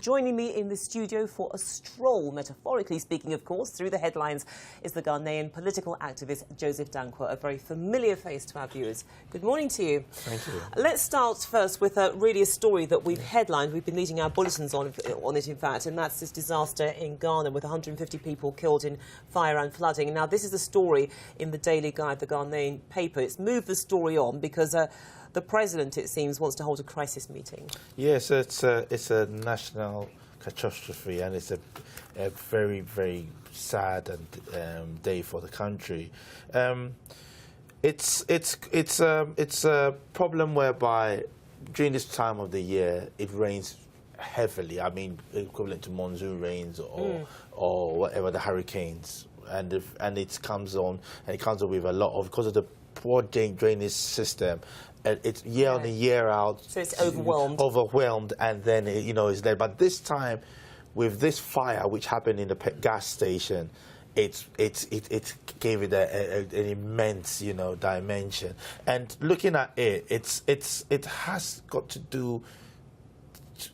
joining me in the studio for a stroll, metaphorically speaking, of course, through the headlines, is the Ghanaian political activist Joseph Danquah, a very familiar face to our viewers. Good morning to you. Thank you. Let's start first with really a story that we've headlined. We've been leading our bulletins on it, in fact, and that's this disaster in Ghana with 150 people killed in fire and flooding. Now, this is a story in the Daily Guide, the Ghanaian paper. It's moved the story on because the president, it seems, wants to hold a crisis meeting. Yes, it's a national catastrophe, and it's a very, very sad and day for the country. It's a problem whereby during this time of the year it rains heavily. I mean, equivalent to monsoon rains or whatever, the hurricanes, and it comes on with a lot of, because of the poor drainage system. It's year on and year out. So it's overwhelmed. And then it's there. But this time, with this fire which happened in the gas station, it gave it an immense dimension. And looking at it, it has got to do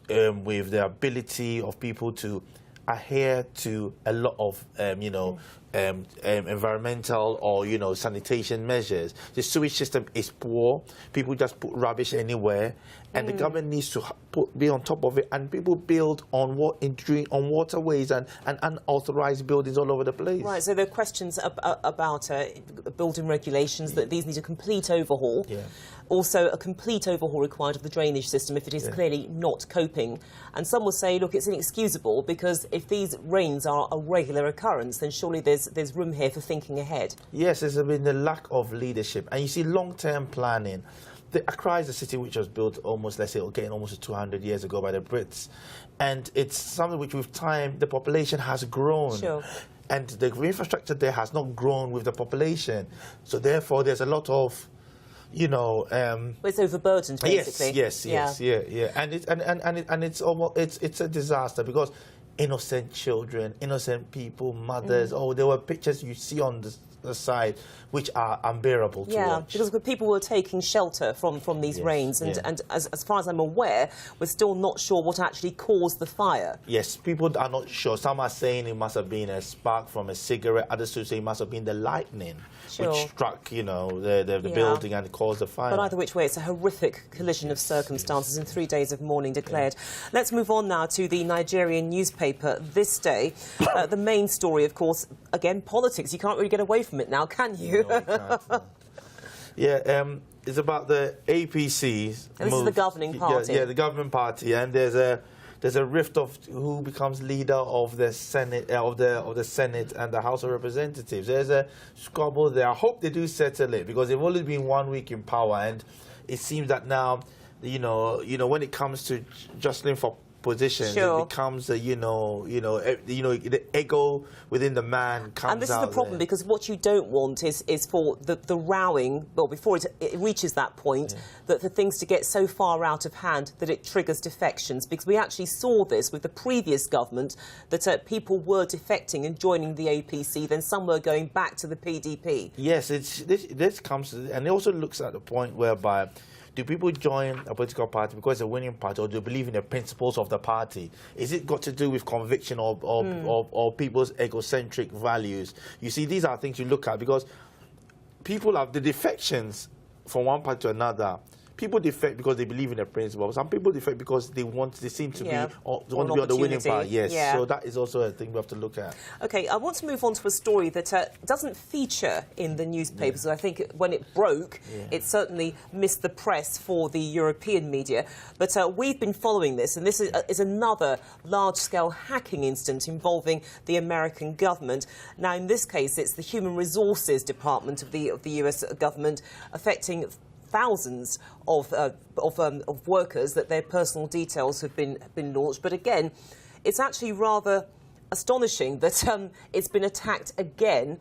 with the ability of people to adhere to a lot of environmental or sanitation measures. The sewage system is poor. People just put rubbish anywhere, and the government needs to be on top of it. And people build on waterways and unauthorized buildings all over the place. Right. So there are questions about building regulations that these need a complete overhaul. Yeah. Also, a complete overhaul required of the drainage system if it is clearly not coping. And some will say, look, it's inexcusable because if these rains are a regular occurrence, then surely there's room here for thinking ahead. Yes, there's been the lack of leadership. And you see long-term planning. Accra is a city which was built almost 200 years ago by the Brits. And it's something which with time, the population has grown. Sure. And the infrastructure there has not grown with the population. So therefore, there's a lot of it's overburdened, basically. Yes. And it's a disaster because innocent children, innocent people, mothers. There were pictures you see on the side which are unbearable to watch. Because people were taking shelter from these rains, and as far as I'm aware, we're still not sure what actually caused the fire. Yes, people are not sure. Some are saying it must have been a spark from a cigarette. Others say it must have been the lightning which struck, the building and caused the fire. But either which way, it's a horrific collision of circumstances in 3 days of mourning declared. Let's move on now to the Nigerian newspaper This Day. The main story, of course, again, politics. You can't really get away from it now, can you? No, you can't, no. It's about the APCs. And this is the governing party. Yeah, the governing party, and there's a rift of who becomes leader of the Senate, of the Senate and the House of Representatives. There's a squabble there. I hope they do settle it because they've only been 1 week in power, and it seems that now, when it comes to jostling for positions, it becomes the ego within the man comes out. And this is the problem because what you don't want is for the rowing, well, before it reaches that point, that for things to get so far out of hand that it triggers defections. Because we actually saw this with the previous government, that people were defecting and joining the APC, then some were going back to the PDP. Yes, this comes, and it also looks at the point whereby, do people join a political party because it's a winning party, or do they believe in the principles of the party? Is it got to do with conviction or people's egocentric values? You see, these are things you look at because people have the defections from one party to another. People defect because they believe in the principle. Some people defect because they seem to be on the winning party. Yes, so that is also a thing we have to look at. Okay, I want to move on to a story that doesn't feature in the newspapers. I think when it broke, it certainly missed the press for the European media. But we've been following this, and this is another large-scale hacking incident involving the American government. Now, in this case, it's the Human Resources Department of the US government, affecting thousands of workers, that their personal details have been launched. But again, it's actually rather astonishing that it's been attacked again,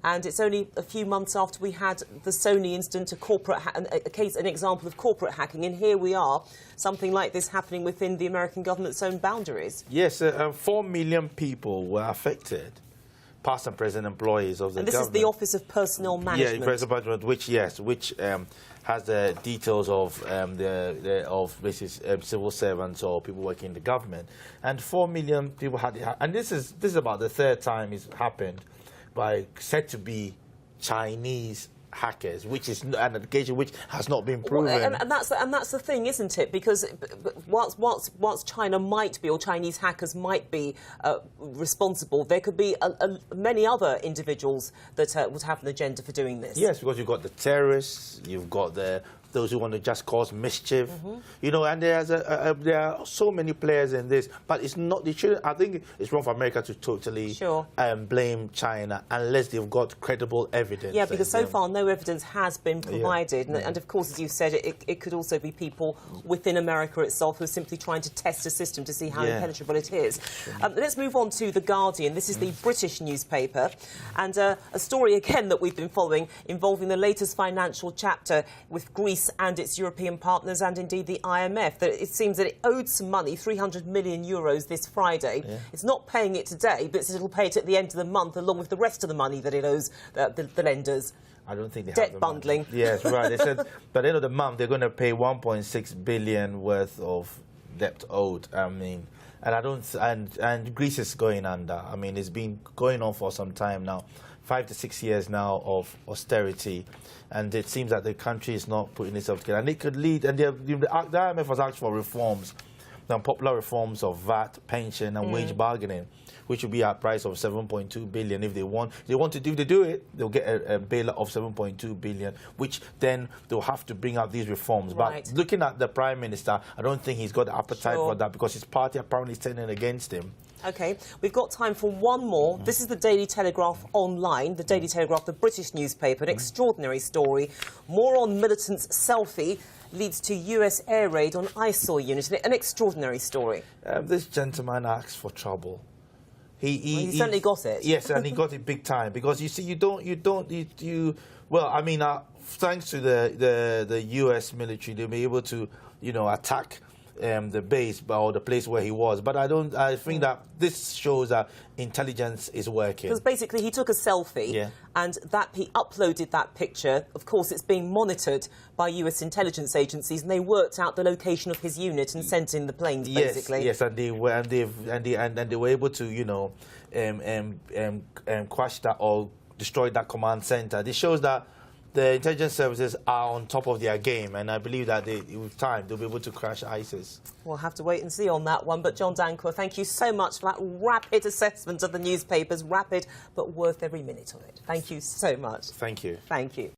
and it's only a few months after we had the Sony incident, an example of corporate hacking, and here we are, something like this happening within the American government's own boundaries. Yes, 4 million people were affected. past and present employees of the government. And this is the Office of Personnel Management. Yeah, Personnel Management, which has the details of civil servants or people working in the government, and 4 million people had it. And this is about the third time it's happened by said to be Chinese hackers, which is an allegation which has not been proven. Well, and that's the thing, isn't it? Because whilst China might be, or Chinese hackers might be responsible, there could be many other individuals that would have an agenda for doing this. Yes, because you've got the terrorists, you've got those who want to just cause mischief, you know, and there are so many players in this. But it's not. I think it's wrong for America to totally blame China unless they've got credible evidence. Yeah, because so far no evidence has been provided, and of course, as you said, it could also be people within America itself who are simply trying to test a system to see how impenetrable it is. Let's move on to The Guardian. This is the British newspaper, and a story again that we've been following involving the latest financial chapter with Greece and its European partners, and indeed the IMF. That it seems that it owed some money, 300 million euros, this Friday. It's not paying it today, but it'll pay it at the end of the month, along with the rest of the money that it owes the lenders. I don't think they debt have bundling. Yes, right. They said by the end of the month they're going to pay 1.6 billion worth of debt owed. I mean, and I don't. And Greece is going under. I mean, it's been going on for some time now. 5 to 6 years now of austerity, and it seems that the country is not putting itself together. And it could lead, and the IMF has asked for reforms, popular reforms of VAT, pension, and wage bargaining, which would be at a price of 7.2 billion if they want. If they want to do it, they'll get a bailout of 7.2 billion, which then they'll have to bring out these reforms. Right. But looking at the Prime Minister, I don't think he's got the appetite for that, because his party apparently is turning against him. OK, we've got time for one more. This is the Daily Telegraph online, the Daily Telegraph, the British newspaper, an extraordinary story. More on militants' selfie leads to US air raid on ISIL unit. An extraordinary story. This gentleman asks for trouble. He certainly got it. Yes, and he got it big time, because you see, well, I mean, thanks to the US military, they'll be able to, attack the base or the place where he was. But I think that this shows that intelligence is working. Because basically he took a selfie and he uploaded that picture. Of course, it's being monitored by US intelligence agencies, and they worked out the location of his unit and sent in the planes, basically. Yes, and they were able to, crash that or destroy that command center. This shows that the intelligence services are on top of their game, and I believe that with time they'll be able to crash ISIS. We'll have to wait and see on that one. But John Danquah, thank you so much for that rapid assessment of the newspapers. Rapid, but worth every minute of it. Thank you so much. Thank you. Thank you.